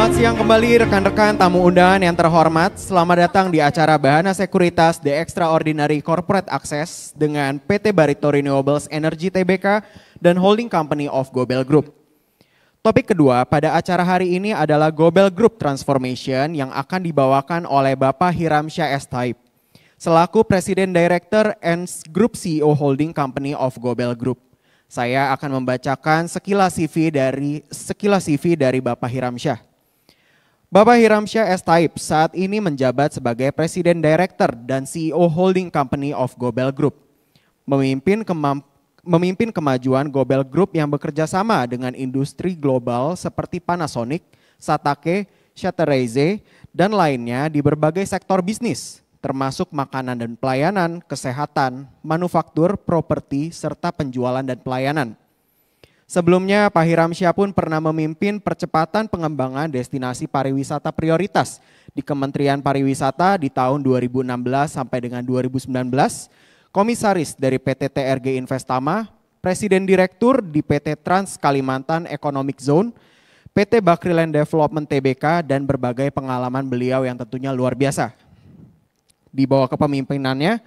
Selamat siang kembali rekan-rekan tamu undangan yang terhormat. Selamat datang di acara Bahana Sekuritas The Extraordinary Corporate Access dengan PT Barito Renewables Energy Tbk dan Holding Company of Gobel Group. Topik kedua pada acara hari ini adalah Gobel Group Transformation yang akan dibawakan oleh Bapak Hiramsyah S. Thaib selaku Presiden Director and Group CEO Holding Company of Gobel Group. Saya akan membacakan sekilas CV dari Bapak Hiramsyah. Bapak Hiramsyah S. Thaib saat ini menjabat sebagai Presiden Director dan CEO Holding Company of Gobel Group. Memimpin kemajuan Gobel Group yang bekerja sama dengan industri global seperti Panasonic, Satake, Chateraise, dan lainnya di berbagai sektor bisnis, termasuk makanan dan pelayanan, kesehatan, manufaktur, properti, serta penjualan dan pelayanan. Sebelumnya Pak Hiramsyah pun pernah memimpin percepatan pengembangan destinasi pariwisata prioritas di Kementerian Pariwisata di tahun 2016 sampai dengan 2019, Komisaris dari PT TRG Investama, Presiden Direktur di PT Trans Kalimantan Economic Zone, PT Bakriland Development Tbk, dan berbagai pengalaman beliau yang tentunya luar biasa. Di bawah kepemimpinannya,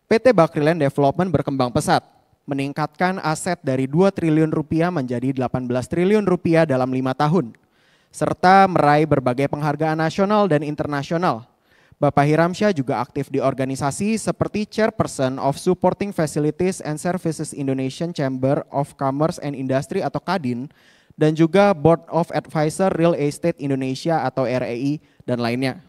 PT Bakriland Development berkembang pesat, meningkatkan aset dari 2 triliun rupiah menjadi 18 triliun rupiah dalam 5 tahun, serta meraih berbagai penghargaan nasional dan internasional. Bapak Hiramsyah juga aktif di organisasi seperti Chairperson of Supporting Facilities and Services Indonesian Chamber of Commerce and Industry atau KADIN, dan juga Board of Advisor Real Estate Indonesia atau REI, dan lainnya.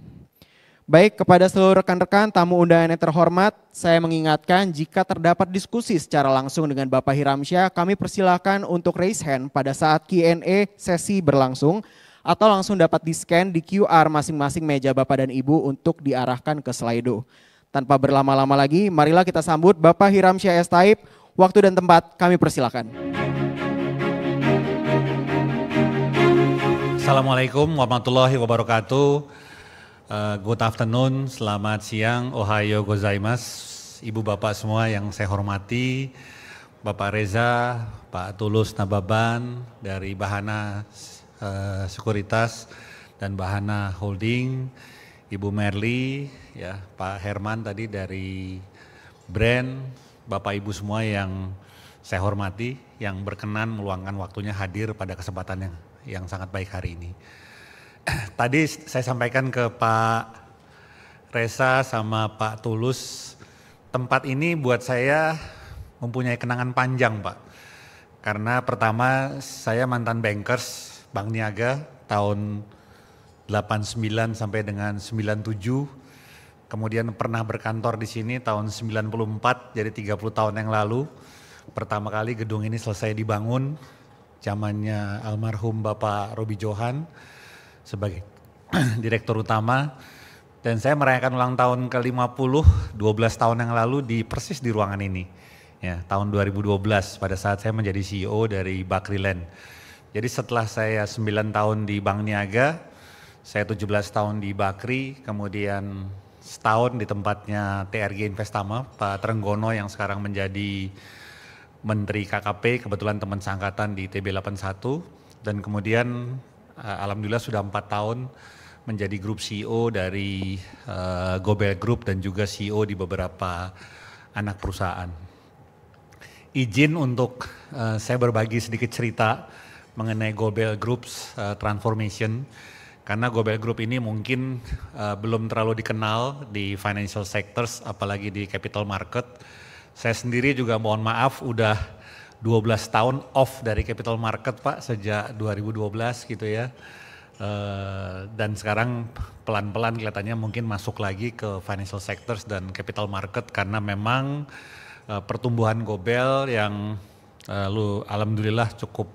Baik, kepada seluruh rekan-rekan tamu undangan yang terhormat, saya mengingatkan jika terdapat diskusi secara langsung dengan Bapak Hiramsyah, kami persilakan untuk raise hand pada saat Q&A sesi berlangsung, atau langsung dapat di-scan di QR masing-masing meja Bapak dan Ibu untuk diarahkan ke Slido. Tanpa berlama-lama lagi, marilah kita sambut Bapak Hiramsyah S. Thaib. Waktu dan tempat kami persilakan. Assalamualaikum warahmatullahi wabarakatuh. Good afternoon, selamat siang, ohayo gozaimasu, ibu bapak semua yang saya hormati, Bapak Reza, Pak Tulus Nababan dari Bahana Sekuritas dan Bahana Holding, Ibu Merly, ya Pak Herman tadi dari brand, Bapak Ibu semua yang saya hormati, yang berkenan meluangkan waktunya hadir pada kesempatan yang sangat baik hari ini. Tadi saya sampaikan ke Pak Reza sama Pak Tulus, tempat ini buat saya mempunyai kenangan panjang Pak. Karena pertama saya mantan bankers Bank Niaga tahun 89 sampai dengan 97. Kemudian pernah berkantor di sini tahun 94, jadi 30 tahun yang lalu. Pertama kali gedung ini selesai dibangun, zamannya almarhum Bapak Robi Johan sebagai direktur utama, dan saya merayakan ulang tahun ke-50 12 tahun yang lalu persis di ruangan ini ya, tahun 2012 pada saat saya menjadi CEO dari Bakriland. Jadi setelah saya 9 tahun di Bank Niaga, saya 17 tahun di Bakri, kemudian setahun di tempatnya TRG Investama, Pak Trenggono yang sekarang menjadi Menteri KKP, kebetulan teman seangkatan di TB81, dan kemudian alhamdulillah sudah 4 tahun menjadi grup CEO dari Gobel Group dan juga CEO di beberapa anak perusahaan. Izin untuk saya berbagi sedikit cerita mengenai Gobel Group's transformation, karena Gobel Group ini mungkin belum terlalu dikenal di financial sectors, apalagi di capital market. Saya sendiri juga mohon maaf udah 12 tahun off dari capital market Pak, sejak 2012 gitu ya. Dan sekarang pelan-pelan kelihatannya mungkin masuk lagi ke financial sectors dan capital market, karena memang pertumbuhan Gobel yang alhamdulillah cukup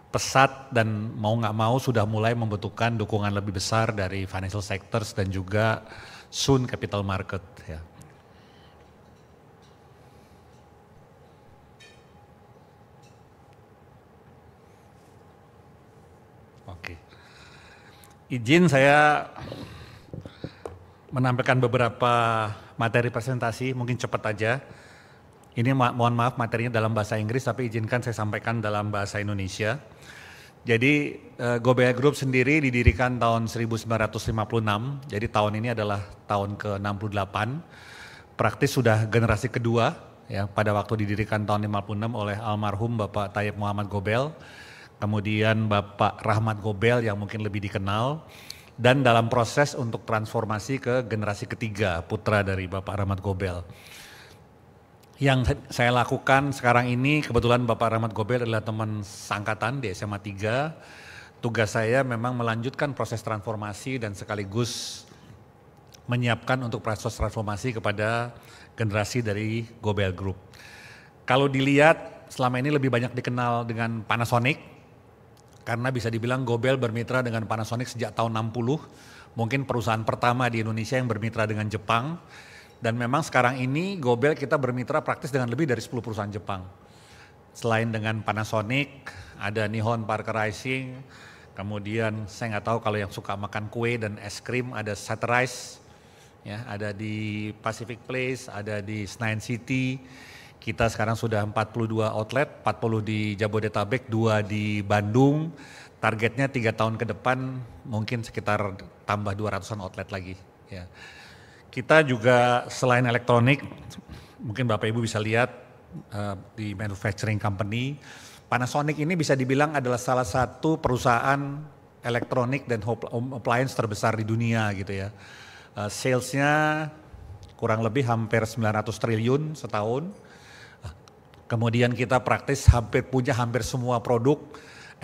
pesat dan mau nggak mau sudah mulai membutuhkan dukungan lebih besar dari financial sectors dan juga soon capital market ya. Oke. Izin saya menampilkan beberapa materi presentasi, mungkin cepat aja. Ini mohon maaf materinya dalam bahasa Inggris, tapi izinkan saya sampaikan dalam bahasa Indonesia. Jadi Gobel Group sendiri didirikan tahun 1956, jadi tahun ini adalah tahun ke-68. Praktis sudah generasi kedua, ya, pada waktu didirikan tahun 56 oleh almarhum Bapak Tayyip Muhammad Gobel, kemudian Bapak Rahmat Gobel yang mungkin lebih dikenal, dan dalam proses untuk transformasi ke generasi ketiga, putra dari Bapak Rahmat Gobel. Yang saya lakukan sekarang ini, kebetulan Bapak Rahmat Gobel adalah teman seangkatan di SMA 3. Tugas saya memang melanjutkan proses transformasi dan sekaligus menyiapkan untuk proses transformasi kepada generasi dari Gobel Group. Kalau dilihat selama ini lebih banyak dikenal dengan Panasonic, karena bisa dibilang Gobel bermitra dengan Panasonic sejak tahun 60, mungkin perusahaan pertama di Indonesia yang bermitra dengan Jepang. Dan memang sekarang ini Gobel kita bermitra praktis dengan lebih dari 10 perusahaan Jepang. Selain dengan Panasonic, ada Nihon Parker Rising, kemudian saya nggak tahu kalau yang suka makan kue dan es krim ada Satterize, ya, ada di Pacific Place, ada di Senayan City. Kita sekarang sudah 42 outlet, 40 di Jabodetabek, 2 di Bandung. Targetnya 3 tahun ke depan mungkin sekitar tambah 200-an outlet lagi, ya. Kita juga selain elektronik, mungkin Bapak Ibu bisa lihat di manufacturing company, Panasonic ini bisa dibilang adalah salah satu perusahaan elektronik dan home appliance terbesar di dunia gitu ya. Salesnya kurang lebih hampir 900 triliun setahun. Kemudian kita praktis punya hampir semua produk,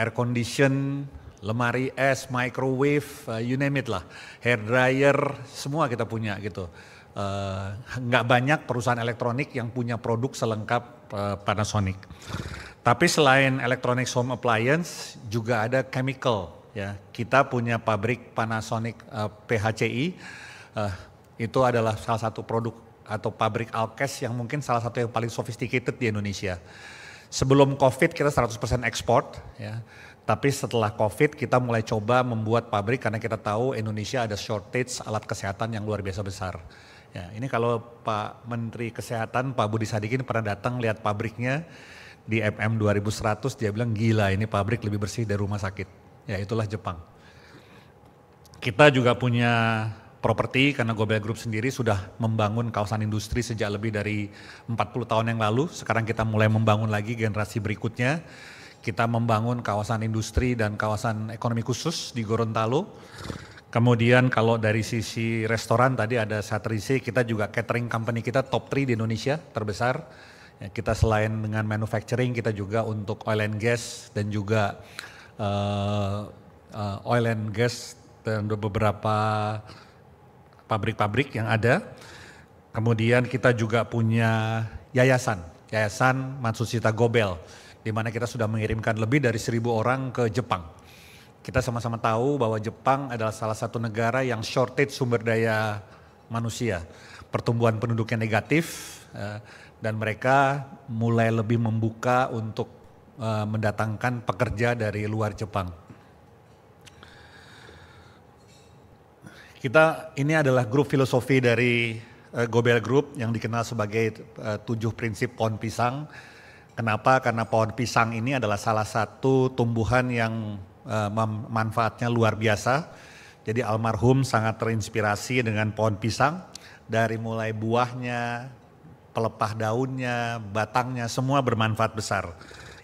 air condition, lemari es, microwave, you name it lah, hair dryer, semua kita punya gitu. Nggak banyak perusahaan elektronik yang punya produk selengkap Panasonic. Tapi selain electronics home appliance juga ada chemical, ya. Kita punya pabrik Panasonic PHCI, itu adalah salah satu produk atau pabrik alkes yang mungkin salah satu yang paling sophisticated di Indonesia. Sebelum COVID kita 100% ekspor, ya. Tapi setelah COVID kita mulai coba membuat pabrik karena kita tahu Indonesia ada shortage alat kesehatan yang luar biasa besar. Ya, ini kalau Pak Menteri Kesehatan, Pak Budi Sadikin pernah datang lihat pabriknya di MM 2100, dia bilang gila ini pabrik lebih bersih dari rumah sakit. Ya itulah Jepang. Kita juga punya properti karena Gobel Group sendiri sudah membangun kawasan industri sejak lebih dari 40 tahun yang lalu. Sekarang kita mulai membangun lagi generasi berikutnya. Kita membangun kawasan industri dan kawasan ekonomi khusus di Gorontalo. Kemudian kalau dari sisi restoran tadi ada Satterize, kita juga catering company kita top 3 di Indonesia terbesar. Ya, kita selain dengan manufacturing kita juga untuk oil and gas dan juga oil and gas dan beberapa pabrik-pabrik yang ada. Kemudian kita juga punya yayasan Matsushita Gobel, di mana kita sudah mengirimkan lebih dari 1.000 orang ke Jepang. Kita sama-sama tahu bahwa Jepang adalah salah satu negara yang shortage sumber daya manusia. Pertumbuhan penduduknya negatif dan mereka mulai lebih membuka untuk mendatangkan pekerja dari luar Jepang. Ini adalah grup filosofi dari Gobel Group yang dikenal sebagai 7 prinsip pohon pisang. Kenapa? Karena pohon pisang ini adalah salah satu tumbuhan yang manfaatnya luar biasa. Jadi almarhum sangat terinspirasi dengan pohon pisang. Dari mulai buahnya, pelepah daunnya, batangnya, semua bermanfaat besar.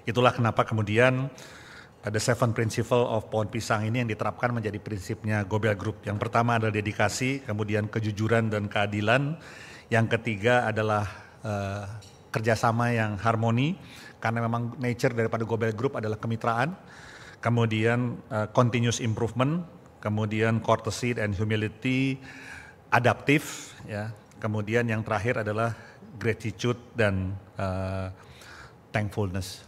Itulah kenapa kemudian ada 7 principle of pohon pisang ini yang diterapkan menjadi prinsipnya Gobel Group. Yang pertama adalah dedikasi, kemudian kejujuran dan keadilan. Yang ketiga adalah kerjasama yang harmoni, karena memang nature daripada Gobel Group adalah kemitraan. Kemudian continuous improvement, kemudian courtesy and humility, adaptif, ya. Kemudian yang terakhir adalah gratitude dan thankfulness.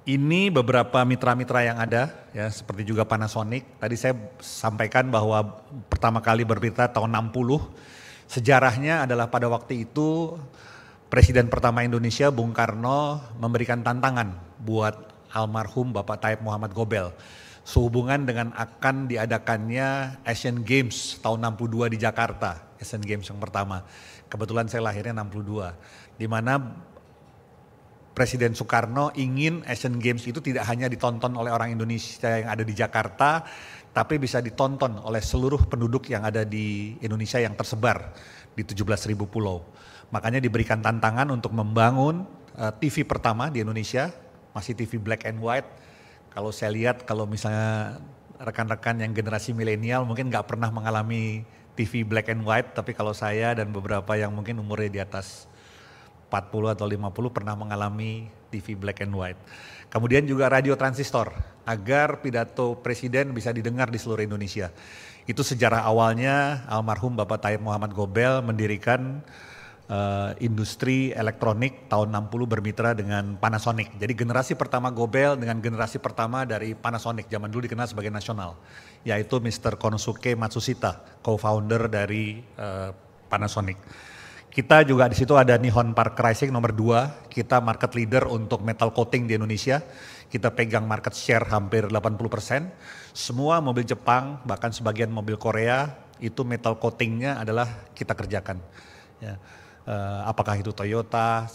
Ini beberapa mitra-mitra yang ada, ya, seperti juga Panasonic. Tadi saya sampaikan bahwa pertama kali bermitra tahun 60. Sejarahnya adalah pada waktu itu Presiden pertama Indonesia Bung Karno memberikan tantangan buat almarhum Bapak Tayyip Muhammad Gobel sehubungan dengan akan diadakannya Asian Games tahun 62 di Jakarta, Asian Games yang pertama. Kebetulan saya lahirnya 62, di mana Presiden Soekarno ingin Asian Games itu tidak hanya ditonton oleh orang Indonesia yang ada di Jakarta, tapi bisa ditonton oleh seluruh penduduk yang ada di Indonesia yang tersebar di 17.000 pulau. Makanya diberikan tantangan untuk membangun TV pertama di Indonesia, masih TV black and white. Kalau saya lihat, kalau misalnya rekan-rekan yang generasi milenial mungkin nggak pernah mengalami TV black and white, tapi kalau saya dan beberapa yang mungkin umurnya di atas 40 atau 50 pernah mengalami TV black and white. Kemudian juga radio transistor, agar pidato presiden bisa didengar di seluruh Indonesia. Itu sejarah awalnya almarhum Bapak Taib Muhammad Gobel mendirikan industri elektronik tahun 60 bermitra dengan Panasonic. Jadi generasi pertama Gobel dengan generasi pertama dari Panasonic, zaman dulu dikenal sebagai nasional, yaitu Mr. Konosuke Matsushita, co-founder dari Panasonic. Kita juga di situ ada Nihon Park Rising nomor 2, kita market leader untuk metal coating di Indonesia. Kita pegang market share hampir 80%. Semua mobil Jepang, bahkan sebagian mobil Korea, itu metal coatingnya adalah kita kerjakan. Ya. Apakah itu Toyota,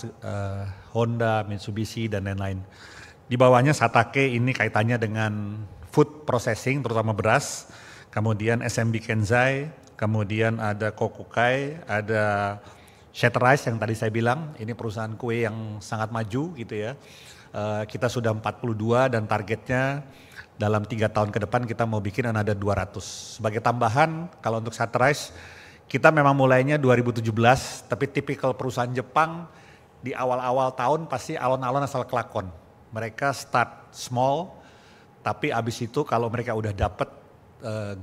Honda, Mitsubishi, dan lain-lain. Di bawahnya Satake, ini kaitannya dengan food processing, terutama beras. Kemudian SMB Kenzai, kemudian ada Kokukai, ada Shatterize yang tadi saya bilang, ini perusahaan kue yang sangat maju gitu ya. Kita sudah 42 dan targetnya dalam 3 tahun ke depan kita mau bikin ada 200. Sebagai tambahan, kalau untuk Shatterize, kita memang mulainya 2017, tapi tipikal perusahaan Jepang di awal-awal tahun pasti alon-alon asal kelakon. Mereka start small, tapi abis itu kalau mereka udah dapet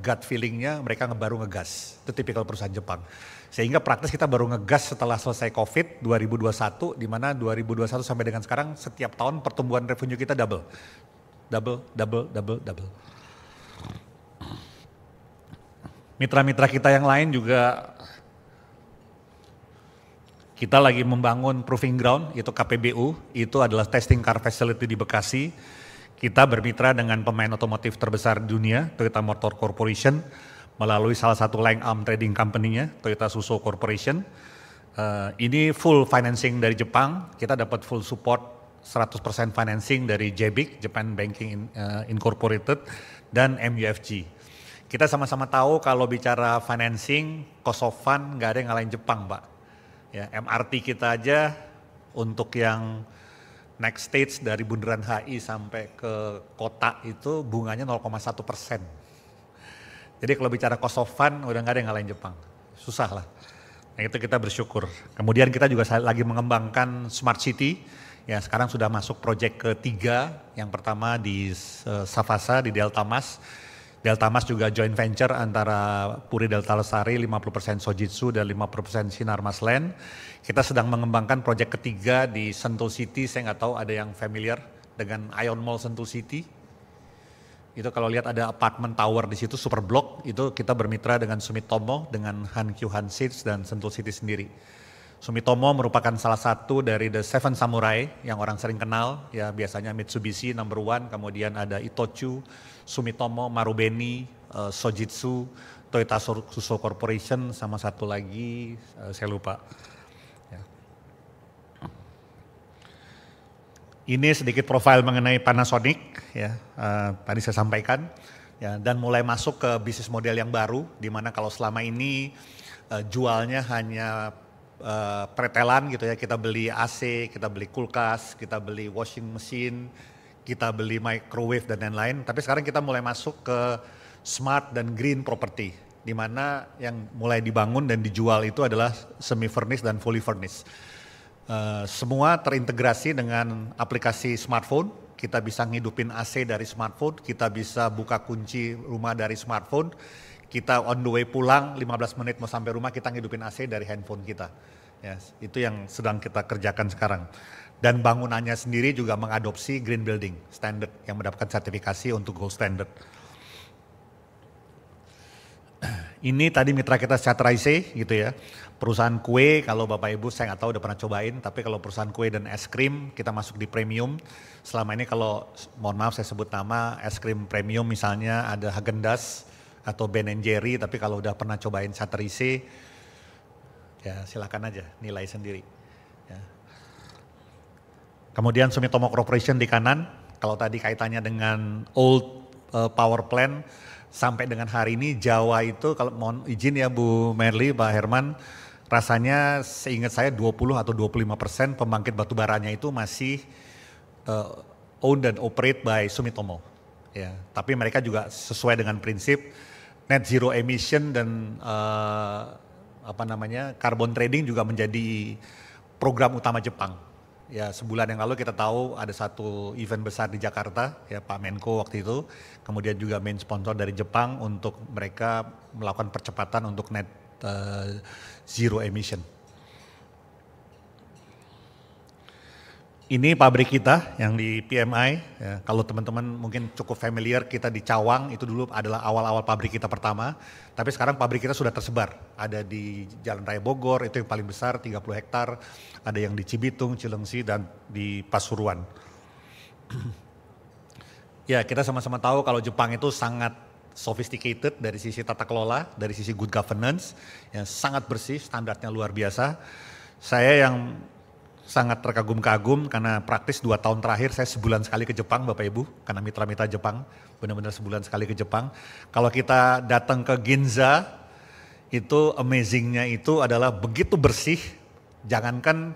gut feelingnya, mereka baru ngegas. Itu tipikal perusahaan Jepang. Sehingga praktis kita baru ngegas setelah selesai COVID 2021, di mana 2021 sampai dengan sekarang setiap tahun pertumbuhan revenue kita double. Mitra-mitra kita yang lain juga kita lagi membangun proving ground, itu KPBU, itu adalah testing car facility di Bekasi. Kita bermitra dengan pemain otomotif terbesar di dunia, Toyota Motor Corporation, melalui salah satu line arm trading company-nya, Toyota Suso Corporation. Ini full financing dari Jepang, kita dapat full support 100% financing dari JBIC, Japan Banking Incorporated, dan MUFG. Kita sama-sama tahu kalau bicara financing, cost of fund nggak ada yang ngalahin Jepang, Pak. Ya, MRT kita aja untuk yang next stage dari Bundaran HI sampai ke kota itu bunganya 0,1%. Jadi kalau bicara cost of fund udah nggak ada yang ngalahin Jepang, susah lah. Nah, itu kita bersyukur. Kemudian kita juga lagi mengembangkan Smart City. Ya, sekarang sudah masuk proyek ketiga. Yang pertama di Savasa di Delta Mas. Delta Mas juga joint venture antara Puri Delta Lestari 50% Sojitsu dan 50% Sinar Mas Land. Kita sedang mengembangkan proyek ketiga di Sentul City, saya nggak tahu ada yang familiar dengan Ion Mall Sentul City. Itu kalau lihat ada apartment tower di situ, super block, itu kita bermitra dengan Sumitomo, dengan Hankyu Hansich dan Sentul City sendiri. Sumitomo merupakan salah satu dari The Seven Samurai yang orang sering kenal, ya biasanya Mitsubishi number 1, kemudian ada Itochu, Sumitomo, Marubeni, Sojitsu, Toyota Suso Corporation, sama satu lagi saya lupa. Ya. Ini sedikit profil mengenai Panasonic, ya tadi saya sampaikan, ya, dan mulai masuk ke bisnis model yang baru, di mana kalau selama ini jualnya hanya pretelan gitu ya, kita beli AC, kita beli kulkas, kita beli washing machine, kita beli microwave dan lain-lain. Tapi sekarang kita mulai masuk ke smart dan green property, di mana yang mulai dibangun dan dijual itu adalah semi furnished dan fully furnished. Semua terintegrasi dengan aplikasi smartphone. Kita bisa ngidupin AC dari smartphone, kita bisa buka kunci rumah dari smartphone. Kita on the way pulang 15 menit mau sampai rumah kita ngidupin AC dari handphone kita. Ya, itu yang sedang kita kerjakan sekarang. Dan bangunannya sendiri juga mengadopsi Green Building Standard yang mendapatkan sertifikasi untuk Gold Standard. Ini tadi mitra kita Shatterize gitu ya. Perusahaan kue, kalau Bapak Ibu saya nggak tahu udah pernah cobain, tapi kalau perusahaan kue dan es krim kita masuk di premium. Selama ini kalau mohon maaf saya sebut nama es krim premium misalnya ada Häagen-Dazs atau Ben & Jerry, tapi kalau udah pernah cobain Shatterize, ya silakan aja nilai sendiri. Ya. Kemudian Sumitomo Corporation di kanan, kalau tadi kaitannya dengan old power plant, sampai dengan hari ini Jawa itu, kalau mohon izin ya Bu Merly, Pak Herman, rasanya seingat saya 20 atau 25% pembangkit batu baranya itu masih owned and operate by Sumitomo. Ya, tapi mereka juga sesuai dengan prinsip net zero emission dan carbon trading juga menjadi program utama Jepang. Ya, sebulan yang lalu kita tahu ada satu event besar di Jakarta, ya Pak Menko waktu itu, kemudian juga main sponsor dari Jepang untuk mereka melakukan percepatan untuk net zero emission. Ini pabrik kita yang di PMI, ya, kalau teman-teman mungkin cukup familiar, kita di Cawang itu dulu adalah awal-awal pabrik kita pertama, tapi sekarang pabrik kita sudah tersebar, ada di Jalan Raya Bogor, itu yang paling besar 30 hektar, ada yang di Cibitung, Cilengsi, dan di Pasuruan. Ya, kita sama-sama tahu kalau Jepang itu sangat sophisticated dari sisi tata kelola, dari sisi good governance, yang sangat bersih, standarnya luar biasa. Saya yang sangat terkagum-kagum karena praktis 2 tahun terakhir saya sebulan sekali ke Jepang Bapak Ibu, karena mitra-mitra Jepang, benar-benar sebulan sekali ke Jepang. Kalau kita datang ke Ginza, itu amazingnya itu adalah begitu bersih, jangankan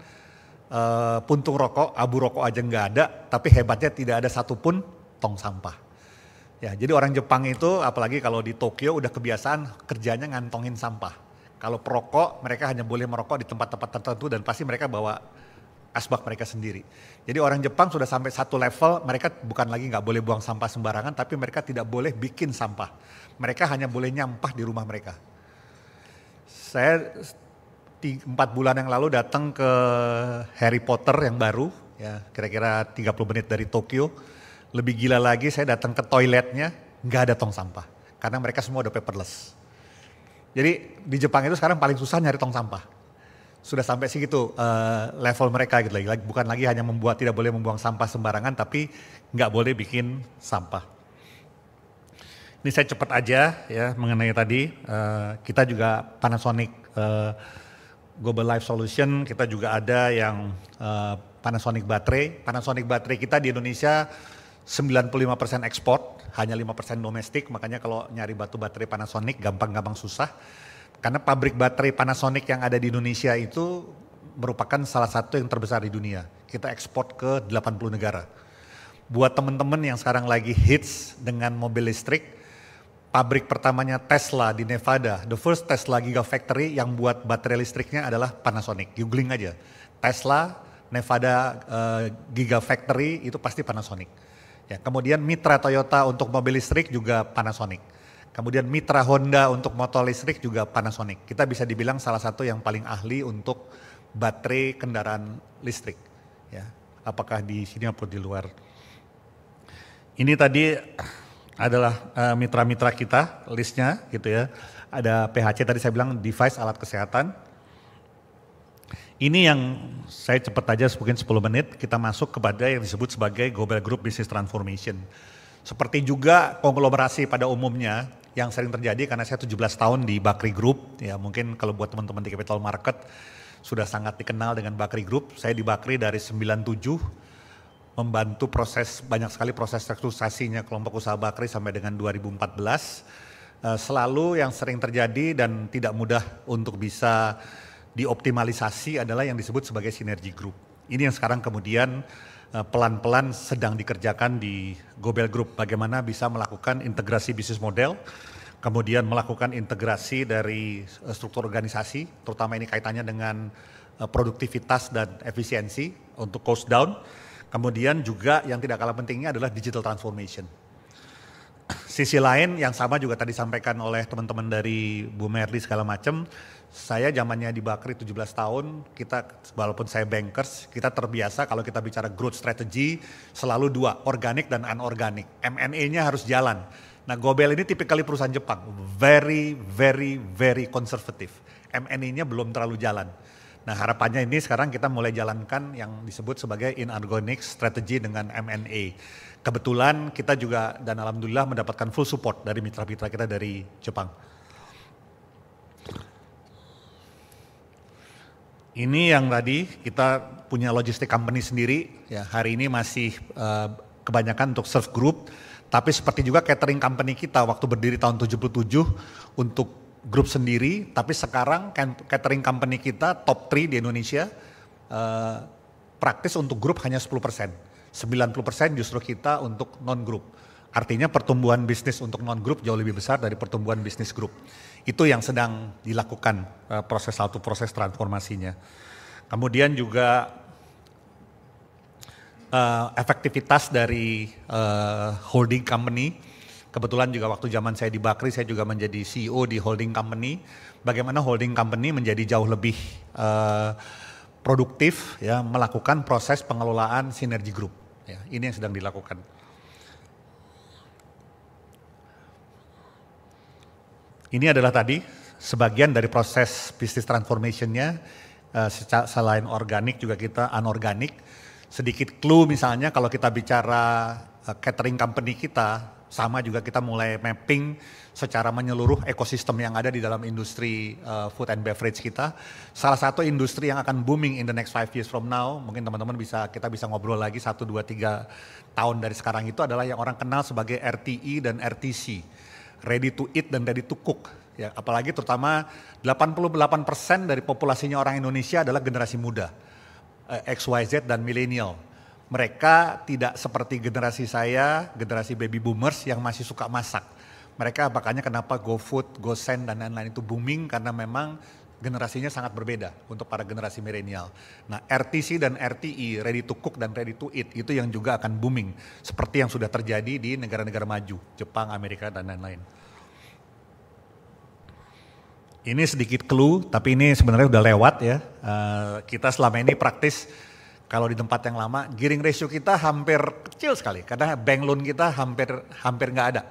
puntung rokok, abu rokok aja nggak ada, tapi hebatnya tidak ada satupun tong sampah. Ya, jadi orang Jepang itu apalagi kalau di Tokyo udah kebiasaan kerjanya ngantongin sampah. Kalau perokok mereka hanya boleh merokok di tempat-tempat tertentu dan pasti mereka bawa asbak mereka sendiri. Jadi orang Jepang sudah sampai satu level, mereka bukan lagi nggak boleh buang sampah sembarangan, tapi mereka tidak boleh bikin sampah. Mereka hanya boleh nyampah di rumah mereka. Saya 4 bulan yang lalu datang ke Harry Potter yang baru, ya kira-kira 30 menit dari Tokyo. Lebih gila lagi saya datang ke toiletnya, nggak ada tong sampah. Karena mereka semua udah paperless. Jadi di Jepang itu sekarang paling susah nyari tong sampah. Sudah sampai segitu level mereka gitu lagi, bukan lagi hanya tidak boleh membuang sampah sembarangan, tapi nggak boleh bikin sampah. Ini saya cepat aja ya mengenai tadi, kita juga Panasonic Global Life Solution, kita juga ada yang Panasonic baterai kita di Indonesia 95% ekspor, hanya 5% domestik, makanya kalau nyari batu baterai Panasonic gampang-gampang susah. Karena pabrik baterai Panasonic yang ada di Indonesia itu merupakan salah satu yang terbesar di dunia. Kita ekspor ke 80 negara. Buat teman-teman yang sekarang lagi hits dengan mobil listrik, pabrik pertamanya Tesla di Nevada, the first Tesla Gigafactory yang buat baterai listriknya adalah Panasonic. Googling aja, Tesla, Nevada Gigafactory itu pasti Panasonic. Ya, kemudian mitra Toyota untuk mobil listrik juga Panasonic. Kemudian mitra Honda untuk motor listrik juga Panasonic. Kita bisa dibilang salah satu yang paling ahli untuk baterai kendaraan listrik. Ya, apakah di sini maupun di luar. Ini tadi adalah mitra-mitra kita, listnya gitu ya. Ada PHC tadi saya bilang device alat kesehatan. Ini yang saya cepat aja mungkin 10 menit kita masuk kepada yang disebut sebagai Global Group Business Transformation. Seperti juga konglomerasi pada umumnya yang sering terjadi karena saya 17 tahun di Bakri Group, ya mungkin kalau buat teman-teman di Capital Market sudah sangat dikenal dengan Bakri Group. Saya di Bakri dari 97 membantu banyak sekali proses restrukturisasinya kelompok usaha Bakri sampai dengan 2014. Selalu yang sering terjadi dan tidak mudah untuk bisa dioptimalisasi adalah yang disebut sebagai sinergi group. Ini yang sekarang kemudian pelan-pelan sedang dikerjakan di Gobel Group, bagaimana bisa melakukan integrasi bisnis model, kemudian melakukan integrasi dari struktur organisasi, terutama ini kaitannya dengan produktivitas dan efisiensi untuk cost down, kemudian juga yang tidak kalah pentingnya adalah digital transformation. Sisi lain yang sama juga tadi disampaikan oleh teman-teman dari Bu Merly segala macam, saya zamannya di Bakri 17 tahun, kita walaupun saya bankers, kita terbiasa kalau kita bicara growth strategy selalu 2, organic dan anorganic. M&A-nya harus jalan. Nah, Gobel ini tipikal perusahaan Jepang, very conservative. M&A-nya belum terlalu jalan. Nah, harapannya ini sekarang kita mulai jalankan yang disebut sebagai inorganic strategy dengan M&A. Kebetulan kita juga dan alhamdulillah mendapatkan full support dari mitra-mitra kita dari Jepang. Ini yang tadi kita punya logistik company sendiri, ya hari ini masih kebanyakan untuk serve group, tapi seperti juga catering company kita waktu berdiri tahun 77 untuk grup sendiri, tapi sekarang catering company kita top 3 di Indonesia, praktis untuk grup hanya 10%, 90% justru kita untuk non-grup. Artinya pertumbuhan bisnis untuk non-grup jauh lebih besar dari pertumbuhan bisnis grup. Itu yang sedang dilakukan proses transformasinya. Kemudian juga efektivitas dari holding company. Kebetulan juga waktu zaman saya di Bakri, saya juga menjadi CEO di holding company. Bagaimana holding company menjadi jauh lebih produktif, ya, melakukan proses pengelolaan sinergi grup. Ya, ini yang sedang dilakukan. Ini adalah tadi sebagian dari proses bisnis transformation-nya, selain organik juga kita anorganik. Sedikit clue misalnya kalau kita bicara catering company kita, sama juga kita mulai mapping secara menyeluruh ekosistem yang ada di dalam industri food and beverage kita. Salah satu industri yang akan booming in the next 5 years from now, mungkin teman-teman kita bisa ngobrol lagi 1, 2, 3 tahun dari sekarang itu adalah yang orang kenal sebagai RTE dan RTC. Ready to eat dan ready to cook. Ya, apalagi terutama 88% dari populasinya orang Indonesia adalah generasi muda, XYZ dan milenial. Mereka tidak seperti generasi saya, generasi baby boomers yang masih suka masak. Mereka makanya kenapa GoFood, GoSend dan lain-lain itu booming karena memang generasinya sangat berbeda untuk para generasi milenial. Nah, RTC dan RTE, ready to cook dan ready to eat, itu yang juga akan booming. Seperti yang sudah terjadi di negara-negara maju, Jepang, Amerika, dan lain-lain. Ini sedikit clue, tapi ini sebenarnya udah lewat ya. Kita selama ini praktis, kalau di tempat yang lama, gearing ratio kita hampir kecil sekali, karena bank loan kita hampir nggak ada.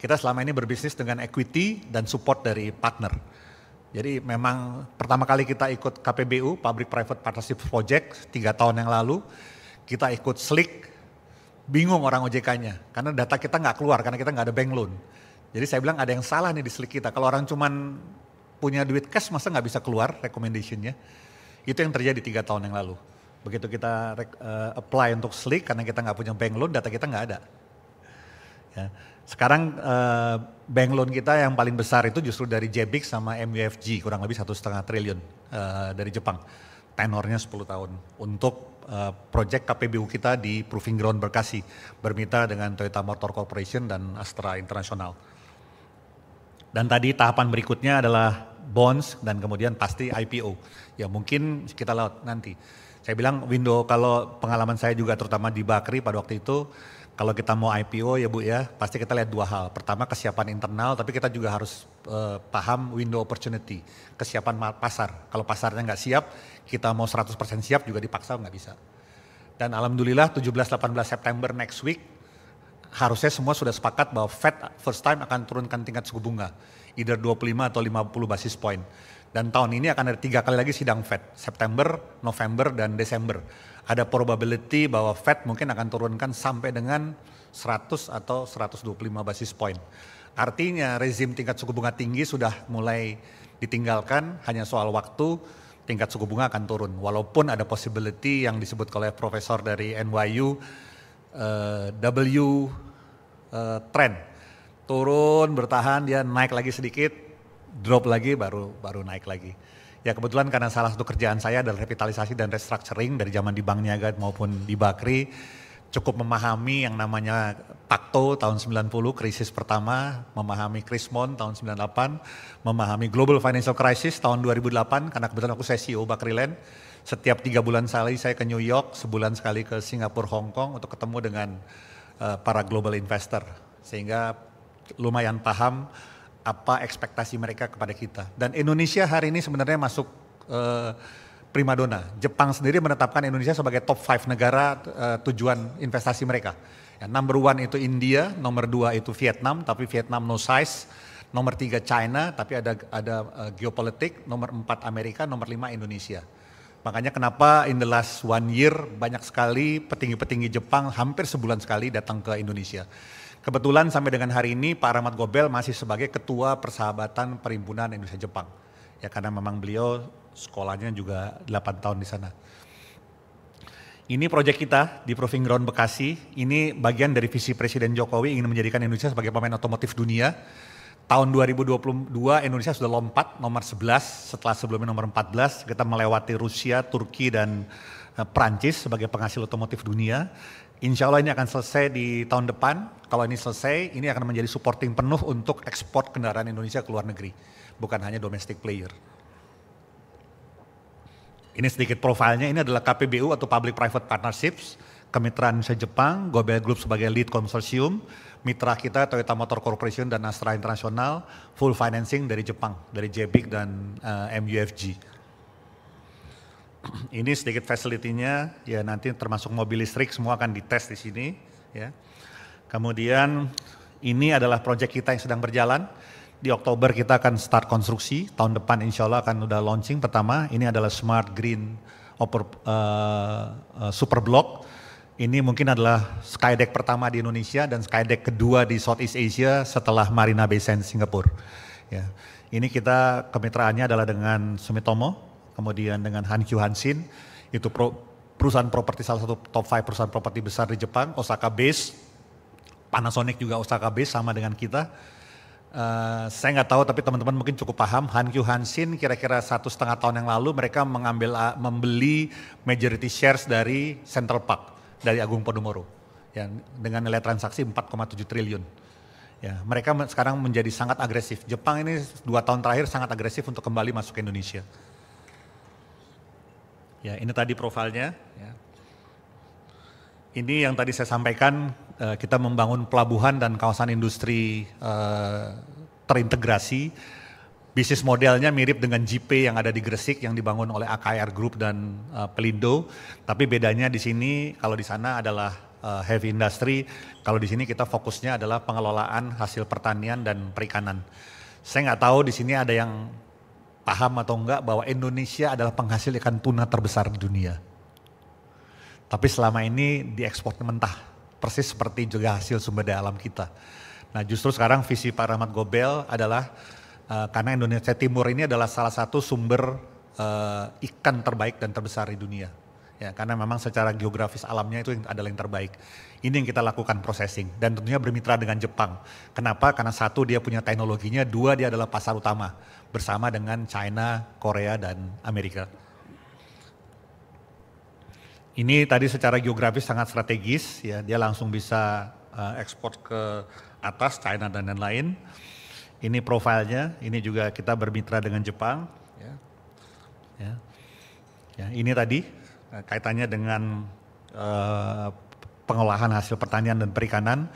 Kita selama ini berbisnis dengan equity dan support dari partner. Jadi memang pertama kali kita ikut KPBU, Public Private Partnership Project, 3 tahun yang lalu, kita ikut SLIK, bingung orang OJK-nya, karena data kita nggak keluar, karena kita nggak ada bank loan. Jadi saya bilang ada yang salah nih di SLIK kita, kalau orang cuman punya duit cash masa nggak bisa keluar recommendation-nya. Itu yang terjadi 3 tahun yang lalu. Begitu kita apply untuk SLIK, karena kita nggak punya bank loan, data kita nggak ada. Ya. Sekarang bank loan kita yang paling besar itu justru dari JBIC sama MUFG, kurang lebih 1,5 triliun dari Jepang. Tenornya 10 tahun untuk project KPBU kita di Proving Ground Bekasi, bermitra dengan Toyota Motor Corporation dan Astra International. Dan tadi tahapan berikutnya adalah bonds dan kemudian pasti IPO. Ya mungkin kita lewat nanti. Saya bilang window, kalau pengalaman saya juga terutama di Bakri pada waktu itu, kalau kita mau IPO ya Bu ya, pasti kita lihat 2 hal. Pertama kesiapan internal, tapi kita juga harus paham window opportunity, kesiapan pasar. Kalau pasarnya nggak siap, kita mau 100% siap juga dipaksa nggak bisa. Dan alhamdulillah 17-18 September next week, harusnya semua sudah sepakat bahwa Fed first time akan turunkan tingkat suku bunga, either 25 atau 50 basis point. Dan tahun ini akan ada 3 kali lagi sidang Fed, September, November, dan Desember. Ada probability bahwa Fed mungkin akan turunkan sampai dengan 100 atau 125 basis point. Artinya rezim tingkat suku bunga tinggi sudah mulai ditinggalkan, hanya soal waktu tingkat suku bunga akan turun. Walaupun ada possibility yang disebut oleh profesor dari NYU, trend. Turun, bertahan, dia naik lagi sedikit, drop lagi, baru naik lagi. Ya kebetulan karena salah satu kerjaan saya adalah revitalisasi dan restructuring dari zaman di Bank Niaga maupun di Bakri, cukup memahami yang namanya Takto tahun 90, krisis pertama, memahami Krismon tahun 98, memahami Global Financial Crisis tahun 2008, karena kebetulan saya CEO Bakriland. Setiap 3 bulan sekali saya ke New York, sebulan sekali ke Singapura, Hong Kong untuk ketemu dengan para global investor. Sehingga lumayan paham apa ekspektasi mereka kepada kita. Dan Indonesia hari ini sebenarnya masuk primadona. Jepang sendiri menetapkan Indonesia sebagai top 5 negara tujuan investasi mereka. Ya, number 1 itu India, nomor 2 itu Vietnam, tapi Vietnam no size. Nomor 3 China, tapi ada geopolitik. Nomor 4 Amerika, nomor 5 Indonesia. Makanya kenapa in the last 1 year banyak sekali petinggi-petinggi Jepang hampir sebulan sekali datang ke Indonesia. Kebetulan sampai dengan hari ini Pak Rahmat Gobel masih sebagai Ketua Persahabatan Perhimpunan Indonesia Jepang. Ya karena memang beliau sekolahnya juga 8 tahun di sana. Ini proyek kita di Proving Ground Bekasi, ini bagian dari visi Presiden Jokowi ingin menjadikan Indonesia sebagai pemain otomotif dunia. Tahun 2022 Indonesia sudah lompat nomor 11, setelah sebelumnya nomor 14, kita melewati Rusia, Turki dan Prancis sebagai penghasil otomotif dunia. Insya Allah ini akan selesai di tahun depan. Kalau ini selesai, ini akan menjadi supporting penuh untuk ekspor kendaraan Indonesia ke luar negeri, bukan hanya domestic player. Ini sedikit profilnya, ini adalah KPBU atau Public Private Partnerships, kemitraan Indonesia Jepang, Gobel Group sebagai lead konsorsium, mitra kita Toyota Motor Corporation dan Astra International, full financing dari Jepang, dari JBIC dan MUFG. Ini sedikit facility-nya, ya nanti termasuk mobil listrik semua akan dites di sini. Ya. Kemudian ini adalah proyek kita yang sedang berjalan. Di Oktober kita akan start konstruksi, tahun depan insya Allah akan udah launching pertama. Ini adalah Smart Green Super Block. Ini mungkin adalah skydeck pertama di Indonesia dan skydeck kedua di Southeast Asia setelah Marina Bay Sands Singapura. Ya. Ini kita kemitraannya adalah dengan Sumitomo, kemudian dengan Hankyu Hanshin, itu perusahaan properti salah satu top 5 perusahaan properti besar di Jepang, Osaka base, Panasonic juga Osaka base sama dengan kita. Saya nggak tahu tapi teman-teman mungkin cukup paham, Hankyu Hanshin kira-kira 1,5 tahun yang lalu mereka membeli majority shares dari Central Park, dari Agung Podomoro, yang dengan nilai transaksi 4,7 triliun. Ya, mereka sekarang menjadi sangat agresif. Jepang ini 2 tahun terakhir sangat agresif untuk kembali masuk ke Indonesia. Ya, ini tadi profilnya. Ya. Ini yang tadi saya sampaikan, kita membangun pelabuhan dan kawasan industri terintegrasi. Bisnis modelnya mirip dengan JP yang ada di Gresik yang dibangun oleh AKR Group dan Pelindo. Tapi bedanya di sini, kalau di sana adalah heavy industry, kalau di sini kita fokusnya adalah pengelolaan hasil pertanian dan perikanan. Saya nggak tahu di sini ada yang paham atau enggak bahwa Indonesia adalah penghasil ikan tuna terbesar di dunia. Tapi selama ini diekspor mentah, persis seperti juga hasil sumber daya alam kita. Nah justru sekarang visi Pak Rahmat Gobel adalah karena Indonesia Timur ini adalah salah satu sumber ikan terbaik dan terbesar di dunia. Ya, karena memang secara geografis alamnya itu adalah yang terbaik. Ini yang kita lakukan processing dan tentunya bermitra dengan Jepang. Kenapa? Karena satu dia punya teknologinya, dua dia adalah pasar utama bersama dengan China, Korea dan Amerika. Ini tadi secara geografis sangat strategis, ya dia langsung bisa ekspor ke atas China dan lain-lain. Ini profilnya, ini juga kita bermitra dengan Jepang. Ya, ini tadi kaitannya dengan pengolahan hasil pertanian dan perikanan.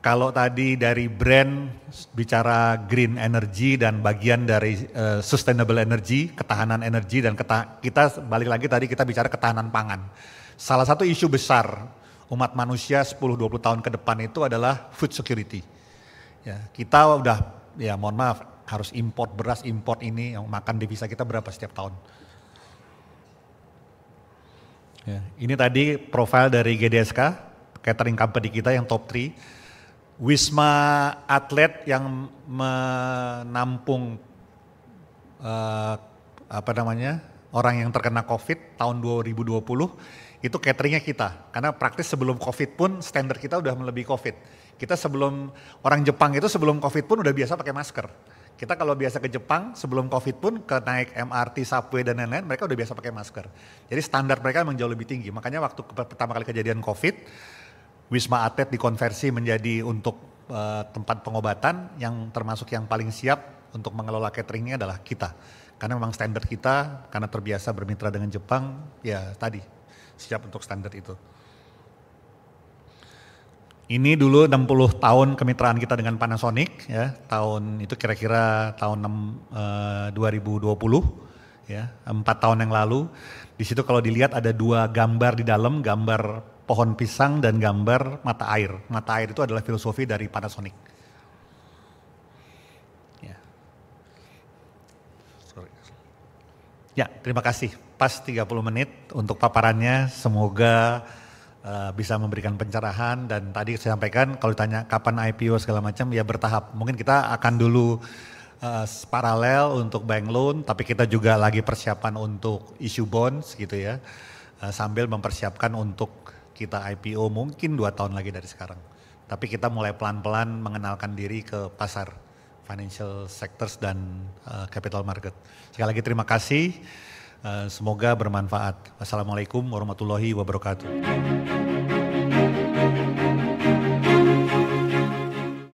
Kalau tadi dari brand bicara green energy dan bagian dari sustainable energy, ketahanan energi dan kita balik lagi tadi kita bicara ketahanan pangan. Salah satu isu besar umat manusia 10-20 tahun ke depan itu adalah food security. Ya, kita udah ya mohon maaf harus import beras, import ini yang makan devisa kita berapa setiap tahun. Ya, ini tadi profil dari GDSK, catering company kita yang top 3. Wisma Atlet yang menampung orang yang terkena COVID tahun 2020 itu cateringnya kita. Karena praktis sebelum COVID pun standar kita udah melebihi COVID. Kita sebelum orang Jepang itu sebelum COVID pun udah biasa pakai masker. Kita kalau biasa ke Jepang sebelum COVID pun ke naik MRT, subway dan lain-lain mereka udah biasa pakai masker. Jadi standar mereka memang jauh lebih tinggi. Makanya waktu pertama kali kejadian COVID, Wisma Atlet dikonversi menjadi untuk tempat pengobatan yang termasuk yang paling siap untuk mengelola cateringnya adalah kita. Karena memang standar kita, karena terbiasa bermitra dengan Jepang, ya tadi siap untuk standar itu. Ini dulu 60 tahun kemitraan kita dengan Panasonic, ya tahun itu kira-kira tahun 2020, ya 4 tahun yang lalu. Di situ kalau dilihat ada 2 gambar di dalam, gambar pohon pisang dan gambar mata air. Mata air itu adalah filosofi dari Panasonic. Ya, ya terima kasih. Pas 30 menit untuk paparannya. Semoga bisa memberikan pencerahan dan tadi saya sampaikan kalau ditanya kapan IPO segala macam ya bertahap. Mungkin kita akan dulu paralel untuk bank loan, tapi kita juga lagi persiapan untuk issue bonds gitu ya, sambil mempersiapkan untuk kita IPO mungkin 2 tahun lagi dari sekarang. Tapi kita mulai pelan-pelan mengenalkan diri ke pasar financial sectors dan capital market. Sekali lagi terima kasih, semoga bermanfaat. Wassalamualaikum warahmatullahi wabarakatuh.